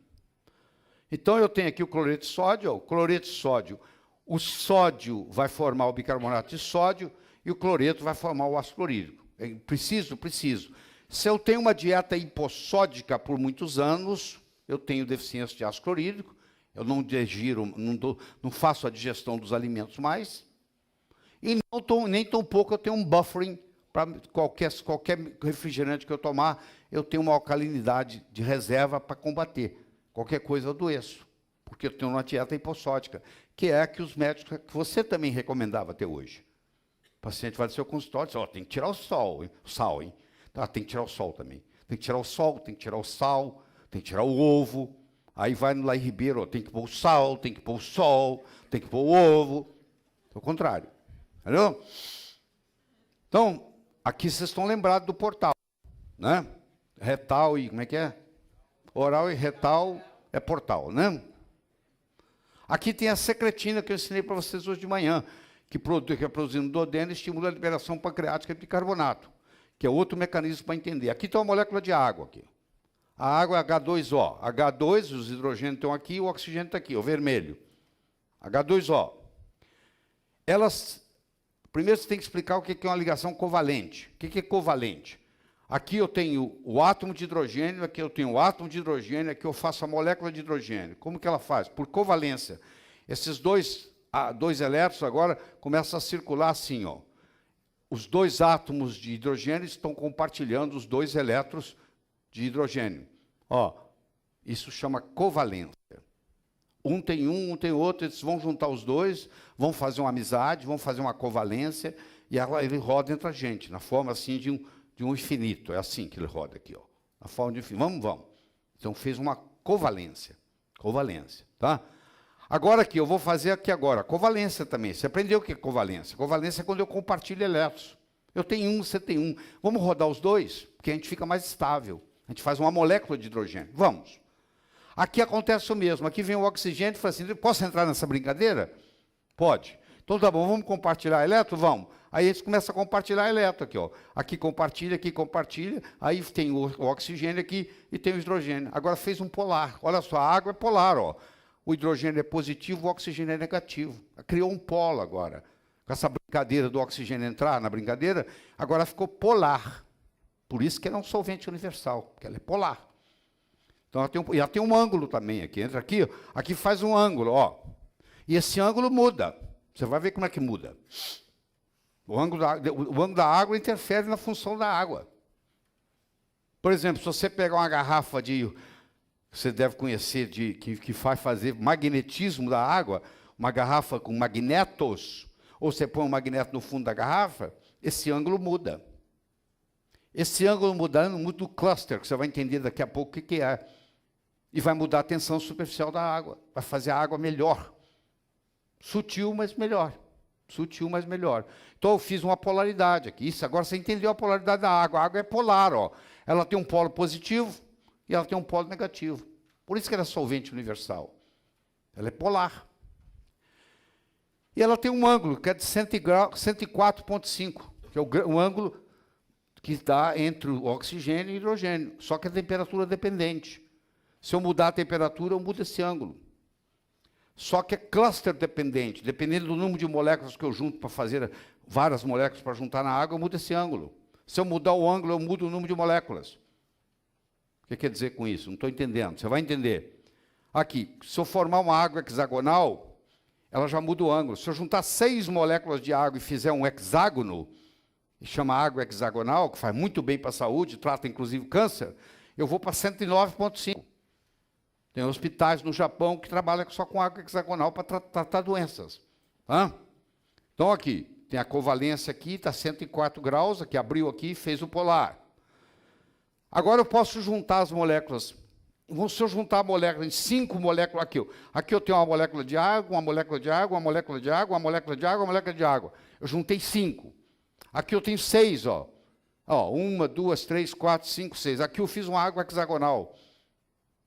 Então, eu tenho aqui o cloreto de sódio, ó, o cloreto de sódio. O sódio vai formar o bicarbonato de sódio e o cloreto vai formar o ácido clorídrico. Preciso. Se eu tenho uma dieta hipossódica por muitos anos, eu tenho deficiência de ácido clorídrico, eu não digiro, não faço a digestão dos alimentos mais, e nem tão pouco eu tenho um buffering para qualquer refrigerante que eu tomar, eu tenho uma alcalinidade de reserva para combater. Qualquer coisa eu adoeço, porque eu tenho uma dieta hipossódica, que é a que os médicos, que você também recomendava até hoje. O paciente vai do seu consultório e diz, tem que tirar o sal, hein? Tá, tem que tirar o sol também. Tem que tirar o sol, tem que tirar o sal, tem que tirar o ovo. Aí vai no lá em Ribeiro, tem que pôr o sal, tem que pôr o sol, tem que pôr o ovo. É o contrário. Entendeu? Então, aqui vocês estão lembrados do portal, né? Retal e, como é que é? Oral e retal é portal, né? Aqui tem a secretina que eu ensinei para vocês hoje de manhã, que é produzido no duodeno e estimula a liberação pancreática de bicarbonato, que é outro mecanismo para entender. Aqui tem uma molécula de água. Aqui. A água é H2O. H2, os hidrogênios estão aqui, o oxigênio está aqui, o vermelho. H2O. Primeiro você tem que explicar o que é uma ligação covalente. O que é covalente? Aqui eu tenho o átomo de hidrogênio, aqui eu tenho o átomo de hidrogênio, aqui eu faço a molécula de hidrogênio. Como que ela faz? Por covalência. Esses dois elétrons agora começam a circular assim, ó. Os dois átomos de hidrogênio estão compartilhando os 2 elétrons de hidrogênio. Ó, isso chama covalência. Um tem outro, eles vão juntar os dois, vão fazer uma amizade, vão fazer uma covalência, e ele roda entre a gente, na forma assim de um infinito. É assim que ele roda aqui, ó. Na forma de infinito. Vamos. Então, fez uma covalência. Covalência, tá? Agora aqui, eu vou fazer aqui agora, covalência também. Você aprendeu o que é covalência? Covalência é quando eu compartilho elétrons. Eu tenho um, você tem um. Vamos rodar os dois? Porque a gente fica mais estável. A gente faz uma molécula de hidrogênio. Vamos. Aqui acontece o mesmo. Aqui vem o oxigênio e fala assim, posso entrar nessa brincadeira? Pode. Então, tá bom, vamos compartilhar elétron? Vamos. Aí eles começam a compartilhar elétron aqui, ó. Aqui compartilha, aí tem o oxigênio aqui e tem o hidrogênio. Agora fez um polar. Olha só, a água é polar, ó. O hidrogênio é positivo, o oxigênio é negativo. Criou um polo agora. Com essa brincadeira do oxigênio entrar na brincadeira, agora ficou polar. Por isso que ela é um solvente universal, porque ela é polar. Então, ela tem um ângulo também aqui. Entra aqui, ó, aqui faz um ângulo, ó. E esse ângulo muda. Você vai ver como é que muda. O ângulo da água interfere na função da água. Por exemplo, se você pegar uma garrafa você deve conhecer, que faz fazer magnetismo da água, uma garrafa com magnetos, ou você põe um magneto no fundo da garrafa, esse ângulo muda. Esse ângulo mudando, muda o cluster, que você vai entender daqui a pouco o que é. E vai mudar a tensão superficial da água, vai fazer a água melhor. Sutil, mas melhor. Sutil, mas melhor. Então, eu fiz uma polaridade aqui. Isso, agora você entendeu a polaridade da água. A água é polar, ó. Ela tem um polo positivo e ela tem um polo negativo. Por isso que ela é solvente universal. Ela é polar. E ela tem um ângulo, que é de 104,5, que é o ângulo que dá entre o oxigênio e o hidrogênio. Só que a temperatura é dependente. Se eu mudar a temperatura, eu mudo esse ângulo. Só que é cluster dependente. Dependendo do número de moléculas que eu junto para fazer várias moléculas para juntar na água, eu mudo esse ângulo. Se eu mudar o ângulo, eu mudo o número de moléculas. O que quer dizer com isso? Não estou entendendo. Você vai entender. Aqui, se eu formar uma água hexagonal, ela já muda o ângulo. Se eu juntar 6 moléculas de água e fizer um hexágono, e chama água hexagonal, que faz muito bem para a saúde, trata inclusive câncer, eu vou para 109,5. Tem hospitais no Japão que trabalham só com água hexagonal para tratar doenças. Tá? Então, aqui, tem a covalência aqui, está 104 graus, aqui abriu aqui e fez o polar. Agora eu posso juntar as moléculas. Se eu juntar a molécula em 5 moléculas aqui, aqui eu tenho uma molécula de água, uma molécula de água, uma molécula de água, uma molécula de água, uma molécula de água. Eu juntei 5. Aqui eu tenho 6, ó. 1, 2, 3, 4, 5, 6. Aqui eu fiz uma água hexagonal,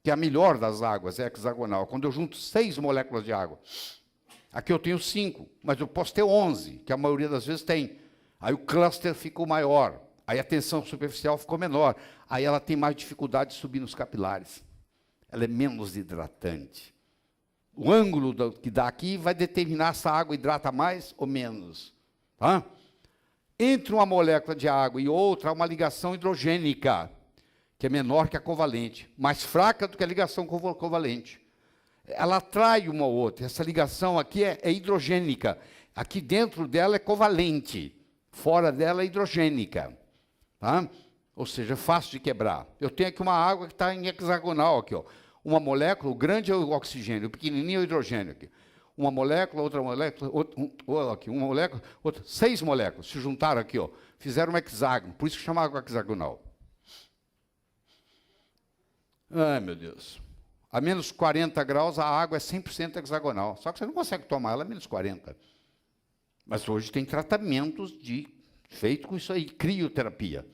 que é a melhor das águas, é hexagonal. Quando eu junto 6 moléculas de água. Aqui eu tenho 5, mas eu posso ter 11, que a maioria das vezes tem. Aí o cluster ficou maior, aí a tensão superficial ficou menor, aí ela tem mais dificuldade de subir nos capilares. Ela é menos hidratante. O ângulo que dá aqui vai determinar se a água hidrata mais ou menos. Tá? Entre uma molécula de água e outra, há uma ligação hidrogênica, que é menor que a covalente, mais fraca do que a ligação covalente. Ela atrai uma ou outra. Essa ligação aqui é hidrogênica. Aqui dentro dela é covalente. Fora dela é hidrogênica. Tá? Ou seja, é fácil de quebrar. Eu tenho aqui uma água que está em hexagonal. Aqui, ó. Uma molécula, o grande é o oxigênio, o pequenininho é o hidrogênio. Aqui. Uma molécula, outra molécula, aqui, uma molécula, outra. 6 moléculas se juntaram aqui. Ó, fizeram um hexágono. Por isso que chama água hexagonal. Ai, meu Deus. A menos 40 graus, a água é 100% hexagonal. Só que você não consegue tomar ela a menos 40. Mas hoje tem tratamentos feito com isso aí, crioterapia.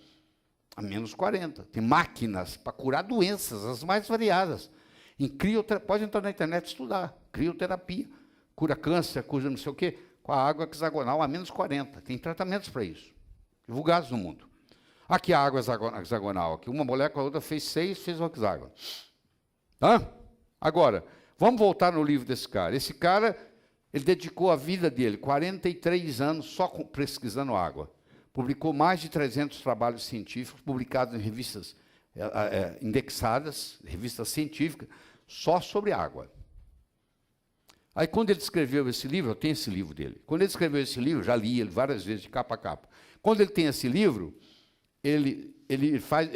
A menos 40. Tem máquinas para curar doenças, as mais variadas. Em crioterapia, pode entrar na internet e estudar. Crioterapia. Cura câncer, cura não sei o quê, com a água hexagonal a menos 40. Tem tratamentos para isso. Divulgados no mundo. Aqui a água hexagonal. Aqui uma molécula, a outra fez 6, fez um hexágono. Tá? Agora, vamos voltar no livro desse cara. Esse cara, ele dedicou a vida dele, 43 anos, só pesquisando água. Publicou mais de 300 trabalhos científicos, publicados em revistas indexadas, revistas científicas, só sobre água. Aí, quando ele escreveu esse livro, eu tenho esse livro dele. Quando ele escreveu esse livro, já li ele várias vezes, de capa a capa. Quando ele tem esse livro, ele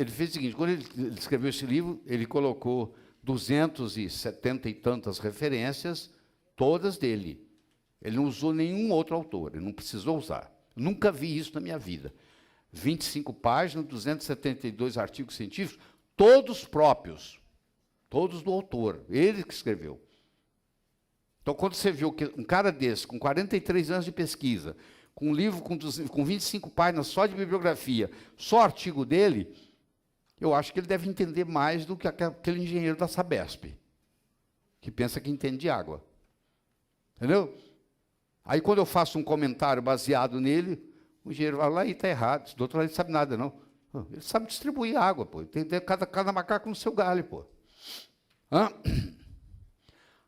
fez o seguinte, quando ele escreveu esse livro, ele colocou 270 e tantas referências, todas dele. Ele não usou nenhum outro autor, ele não precisou usar. Nunca vi isso na minha vida. 25 páginas, 272 artigos científicos, todos próprios, todos do autor, ele que escreveu. Então, quando você viu que um cara desse, com 43 anos de pesquisa, com um livro com 25 páginas só de bibliografia, só artigo dele, eu acho que ele deve entender mais do que aquele engenheiro da Sabesp, que pensa que entende de água. Entendeu? Aí, quando eu faço um comentário baseado nele, o engenheiro vai lá e está errado. Esse doutor não sabe nada, não. Ele sabe distribuir água, pô. Tem cada macaco no seu galho, pô. Hã?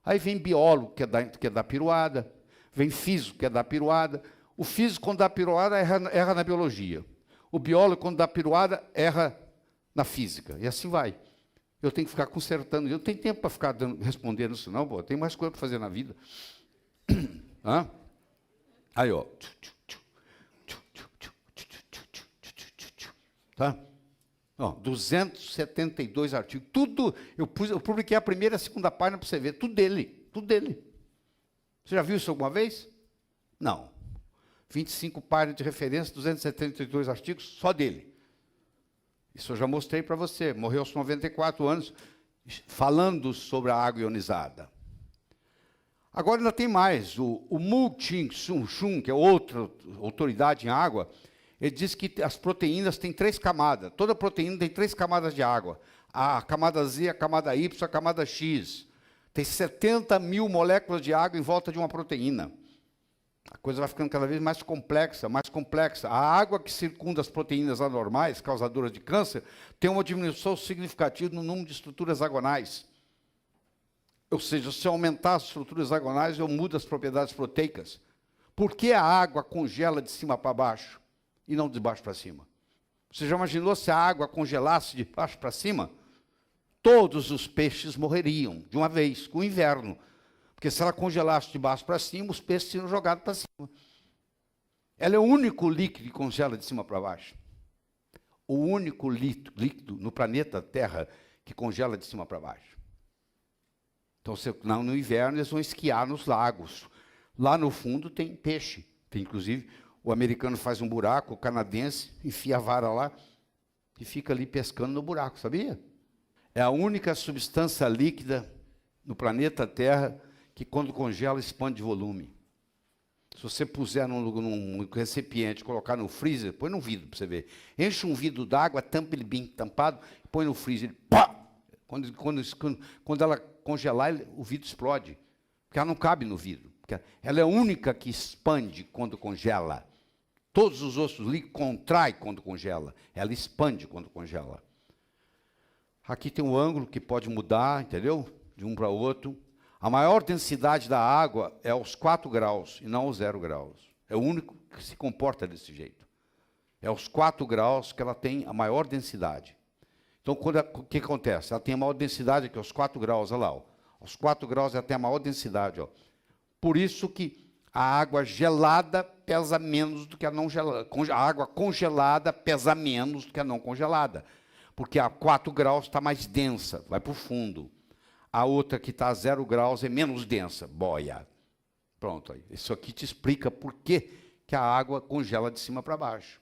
Aí vem biólogo, que é da piruada, vem físico, que é da piruada. O físico, quando dá piruada, erra na biologia. O biólogo, quando dá piruada, erra na física. E assim vai. Eu tenho que ficar consertando. Eu não tenho tempo para ficar respondendo isso, não, pô. Tem mais coisa para fazer na vida. Hã? Aí, ó. Tá? Ó, 272 artigos. Tudo, eu publiquei a primeira e a segunda página para você ver. Tudo dele. Tudo dele. Você já viu isso alguma vez? Não. 25 páginas de referência, 272 artigos, só dele. Isso eu já mostrei para você. Morreu aos 94 anos, falando sobre a água ionizada. Agora ainda tem mais. O Mu Ching-Sun, que é outra autoridade em água, ele diz que as proteínas têm 3 camadas. Toda proteína tem 3 camadas de água. A camada Z, a camada Y, a camada X. Tem 70 mil moléculas de água em volta de uma proteína. A coisa vai ficando cada vez mais complexa, mais complexa. A água que circunda as proteínas anormais, causadoras de câncer, tem uma diminuição significativa no número de estruturas hexagonais. Ou seja, se eu aumentar as estruturas hexagonais, eu mudo as propriedades proteicas. Por que a água congela de cima para baixo e não de baixo para cima? Você já imaginou se a água congelasse de baixo para cima? Todos os peixes morreriam de uma vez, com o inverno. Porque se ela congelasse de baixo para cima, os peixes seriam jogados para cima. Ela é o único líquido que congela de cima para baixo. O único líquido no planeta Terra que congela de cima para baixo. Então, no inverno, eles vão esquiar nos lagos. Lá no fundo tem peixe. Tem, inclusive, o americano faz um buraco, o canadense enfia a vara lá e fica ali pescando no buraco, sabia? É a única substância líquida no planeta Terra que, quando congela, expande de volume. Se você puser num recipiente, colocar no freezer, põe num vidro para você ver. Enche um vidro d'água, tampa ele bem tampado, põe no freezer, pá! Quando ela congelar, o vidro explode. Porque ela não cabe no vidro. Porque ela é a única que expande quando congela. Todos os outros líquidos contraem quando congela. Ela expande quando congela. Aqui tem um ângulo que pode mudar, entendeu? De um para o outro. A maior densidade da água é aos 4 graus e não aos 0 graus. É o único que se comporta desse jeito. É aos 4 graus que ela tem a maior densidade. Então, o que acontece? Ela tem a maior densidade aqui, aos 4 graus, olha lá. Ó. Aos 4 graus ela tem a maior densidade. Ó. Por isso que a água gelada pesa menos do que a não gelada. A água congelada pesa menos do que a não congelada. Porque a 4 graus está mais densa, vai para o fundo. A outra que está a 0 graus é menos densa, boia. Pronto, isso aqui te explica por que a água congela de cima para baixo.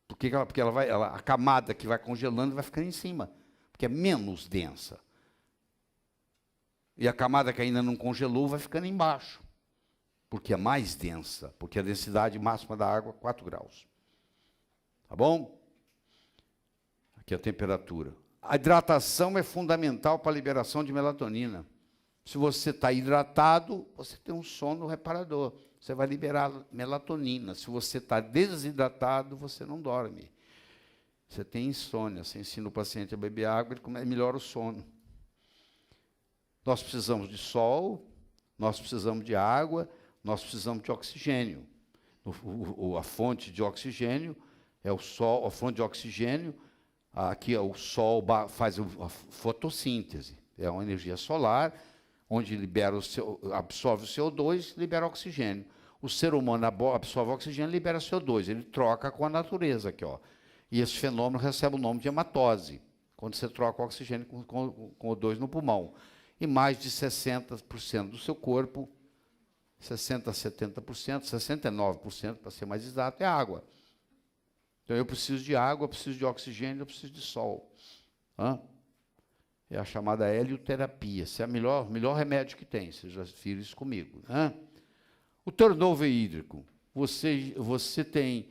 Porque a camada que vai congelando vai ficando em cima, porque é menos densa. E a camada que ainda não congelou vai ficando embaixo, porque é mais densa, porque a densidade máxima da água é 4 graus. Tá bom? Aqui a temperatura. A hidratação é fundamental para a liberação de melatonina. Se você está hidratado, você tem um sono reparador. Você vai liberar melatonina. Se você está desidratado, você não dorme. Você tem insônia. Você ensina o paciente a beber água, ele melhora o sono. Nós precisamos de sol, nós precisamos de água, nós precisamos de oxigênio. A fonte de oxigênio é o sol, a fonte de oxigênio, aqui o sol faz a fotossíntese. É uma energia solar, onde absorve o CO2 e libera oxigênio. O ser humano absorve oxigênio e libera CO2. Ele troca com a natureza aqui, ó. E esse fenômeno recebe o nome de hematose, quando você troca o oxigênio com O2 no pulmão. E mais de 60% do seu corpo, 60% a 70%, 69%, para ser mais exato, é água. Então, eu preciso de água, eu preciso de oxigênio, eu preciso de sol. É a chamada helioterapia. Esse é o melhor remédio que tem. Vocês já viram isso comigo. O turnover hídrico. Você tem,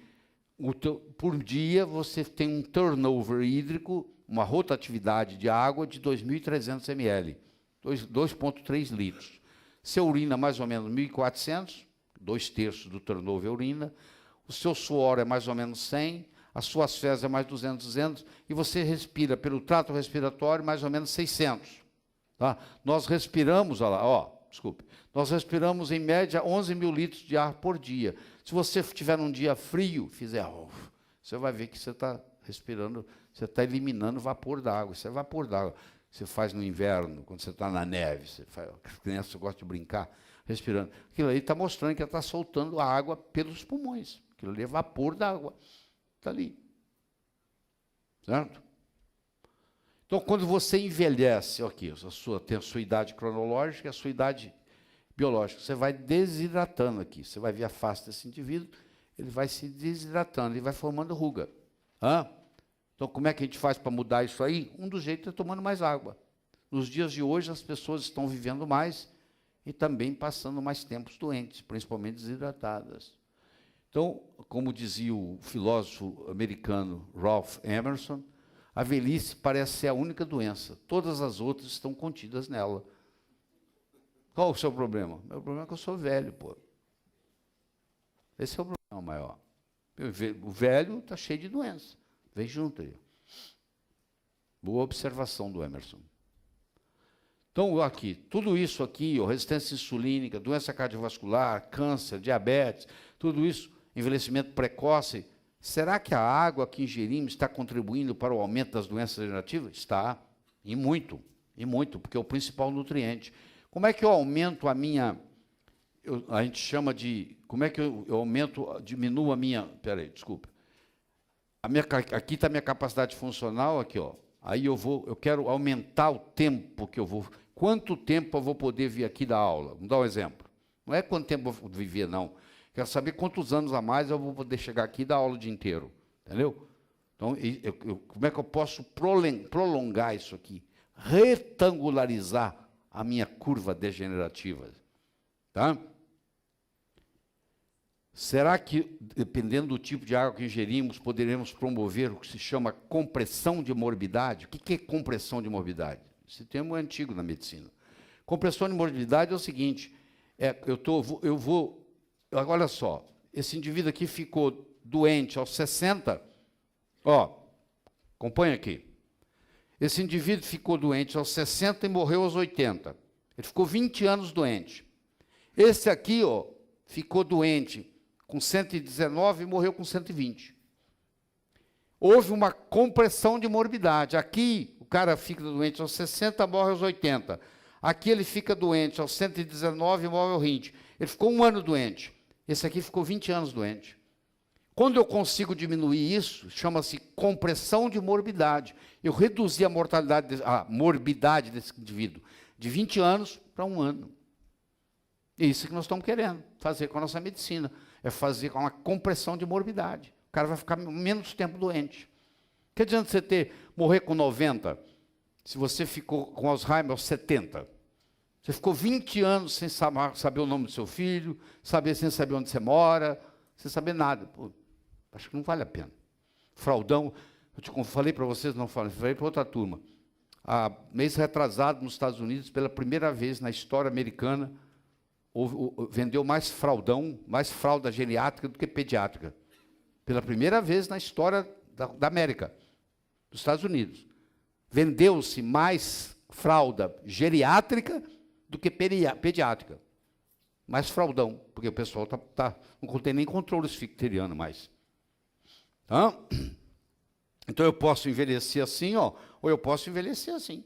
por dia, você tem um turnover hídrico, uma rotatividade de água de 2.300 ml, 2,3 litros. Você urina mais ou menos 1.400, 2/3 do turnover é urina. O seu suor é mais ou menos 100, as suas fezes é mais 200, e você respira pelo trato respiratório mais ou menos 600. Tá? Nós respiramos, olha lá, desculpe, nós respiramos em média 11.000 litros de ar por dia. Se você tiver um dia frio, você vai ver que você está respirando, você está eliminando vapor d'água. Isso é vapor d'água. Você faz no inverno, quando você está na neve, as crianças gostam de brincar, respirando. Aquilo aí está mostrando que ela está soltando a água pelos pulmões. Aquilo ali é vapor d'água. Está ali. Certo? Então, quando você envelhece, aqui, tem a sua idade cronológica e a sua idade biológica, você vai desidratando aqui. Você vai ver a face desse indivíduo, ele vai se desidratando, ele vai formando ruga. Então, como é que a gente faz para mudar isso aí? Um dos jeitos é tomando mais água. Nos dias de hoje, as pessoas estão vivendo mais e também passando mais tempos doentes, principalmente desidratadas. Então, como dizia o filósofo americano Ralph Emerson, a velhice parece ser a única doença. Todas as outras estão contidas nela. Qual o seu problema? Meu problema é que eu sou velho, pô. Esse é o problema maior. O velho está cheio de doença. Vem junto aí. Boa observação do Emerson. Então, aqui, tudo isso aqui, resistência insulínica, doença cardiovascular, câncer, diabetes, tudo isso, envelhecimento precoce, será que a água que ingerimos está contribuindo para o aumento das doenças degenerativas? Está, e muito, porque é o principal nutriente. Como é que eu aumento a minha, a gente chama de, como é que eu diminuo a minha, peraí, desculpa. Aqui está a minha capacidade funcional, aqui, ó. Aí eu quero aumentar o tempo que eu vou. Quanto tempo eu vou poder vir aqui dar aula? Vamos dar um exemplo. Não é quanto tempo eu vou viver, não. Quero saber quantos anos a mais eu vou poder chegar aqui e dar aula o dia inteiro. Entendeu? Então, como é que eu posso prolongar isso aqui? Retangularizar a minha curva degenerativa. Tá? Será que, dependendo do tipo de água que ingerimos, poderemos promover o que se chama compressão de morbidade? O que é compressão de morbidade? Esse termo é antigo na medicina. Compressão de morbidade é o seguinte, olha só, esse indivíduo aqui ficou doente aos 60, acompanha aqui. Esse indivíduo ficou doente aos 60 e morreu aos 80. Ele ficou 20 anos doente. Esse aqui, ficou doente com 119 e morreu com 120. houve uma compressão de morbidade. Aqui, o cara fica doente aos 60, morre aos 80. Aqui ele fica doente aos 119 e morre aos 20. Ele ficou 1 ano doente. Esse aqui ficou 20 anos doente. Quando eu consigo diminuir isso, chama-se compressão de morbidade. Eu reduzi a morbidade desse indivíduo de 20 anos para 1 ano. É isso que nós estamos querendo fazer com a nossa medicina. É fazer com uma compressão de morbidade. O cara vai ficar menos tempo doente. Que adianta você morrer com 90, se você ficou com Alzheimer aos 70? Você ficou 20 anos sem saber o nome do seu filho, sem saber onde você mora, sem saber nada. Pô, acho que não vale a pena. Fraldão, eu falei para vocês, não falei para outra turma. Há mês retrasado, nos Estados Unidos, pela primeira vez na história americana, vendeu mais fralda geriátrica do que pediátrica. Pela primeira vez na história da América, dos Estados Unidos. Vendeu-se mais fralda geriátrica do que pediátrica. Mais fraldão, porque o pessoal não tem nem controle esficteriano mais. Então eu posso envelhecer assim, ó, ou eu posso envelhecer assim.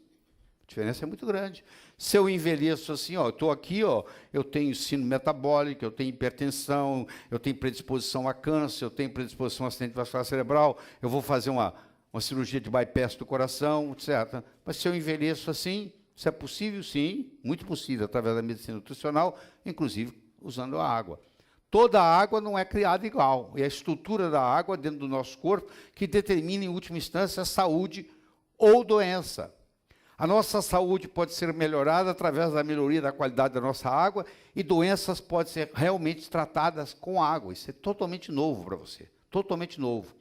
A diferença é muito grande. Se eu envelheço assim, ó, eu estou aqui, ó, eu tenho síndrome metabólica, eu tenho hipertensão, eu tenho predisposição a câncer, eu tenho predisposição a acidente vascular cerebral, eu vou fazer uma cirurgia de bypass do coração, etc. Mas se eu envelheço assim, isso é possível? Sim, muito possível, através da medicina nutricional, inclusive usando a água. Toda a água não é criada igual, e a estrutura da água dentro do nosso corpo que determina, em última instância, a saúde ou doença. A nossa saúde pode ser melhorada através da melhoria da qualidade da nossa água, e doenças podem ser realmente tratadas com água. Isso é totalmente novo para você, totalmente novo.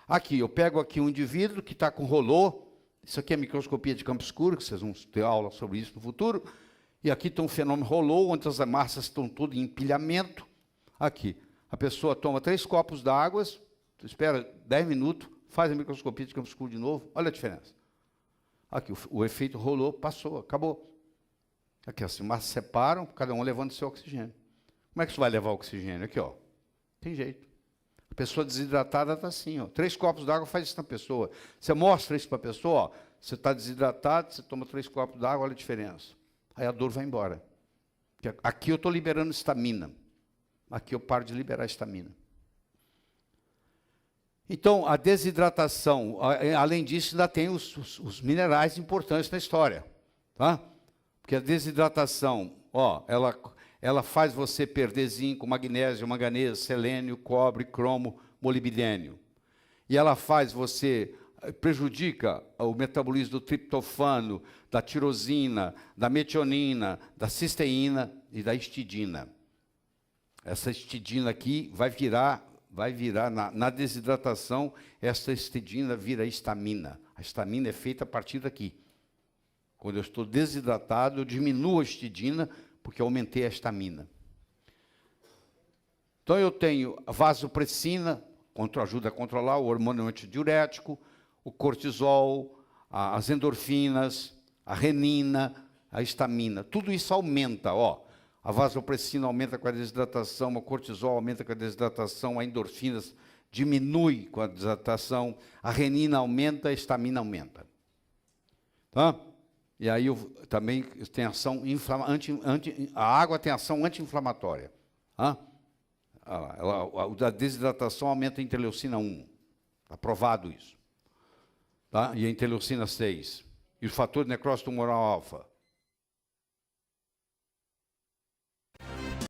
Aqui, eu pego aqui um indivíduo que está com rolô. Isso aqui é microscopia de campo escuro, que vocês vão ter aula sobre isso no futuro. E aqui tem um fenômeno rolô, onde as massas estão todas em empilhamento. Aqui, a pessoa toma 3 copos d'água, espera 10 minutos, faz a microscopia de campo escuro de novo, olha a diferença. Aqui, o efeito rolou, passou, acabou. Aqui, as massas separam, cada um levando seu oxigênio. Como é que você vai levar o oxigênio? Aqui, ó. Tem jeito. A pessoa desidratada está assim, ó. 3 copos d'água faz isso na pessoa. Você mostra isso para a pessoa, ó. Você está desidratado, você toma 3 copos d'água, olha a diferença. Aí a dor vai embora. Aqui eu estou liberando estamina. Aqui eu paro de liberar estamina. Então, a desidratação, além disso, ainda tem os minerais importantes na história. Tá? Porque a desidratação, ó, ela faz você perder zinco, magnésio, manganês, selênio, cobre, cromo, molibdênio. E ela prejudica o metabolismo do triptofano, da tirosina, da metionina, da cisteína e da histidina. Essa histidina aqui vai virar na desidratação, essa histidina vira histamina. A histamina é feita a partir daqui. Quando eu estou desidratado, eu diminuo a histidina, porque eu aumentei a histamina. Então, eu tenho a vasopressina, ajuda a controlar o hormônio antidiurético, o cortisol, as endorfinas, a renina, a histamina. Tudo isso aumenta, ó. A vasopressina aumenta com a desidratação, o cortisol aumenta com a desidratação, a endorfinas diminui com a desidratação, a renina aumenta, a histamina aumenta. Tá? E aí também tem ação a água tem ação anti-inflamatória. Tá? A desidratação aumenta a interleucina 1. Aprovado isso. Tá? E a interleucina 6. E o fator de necrose tumoral alfa.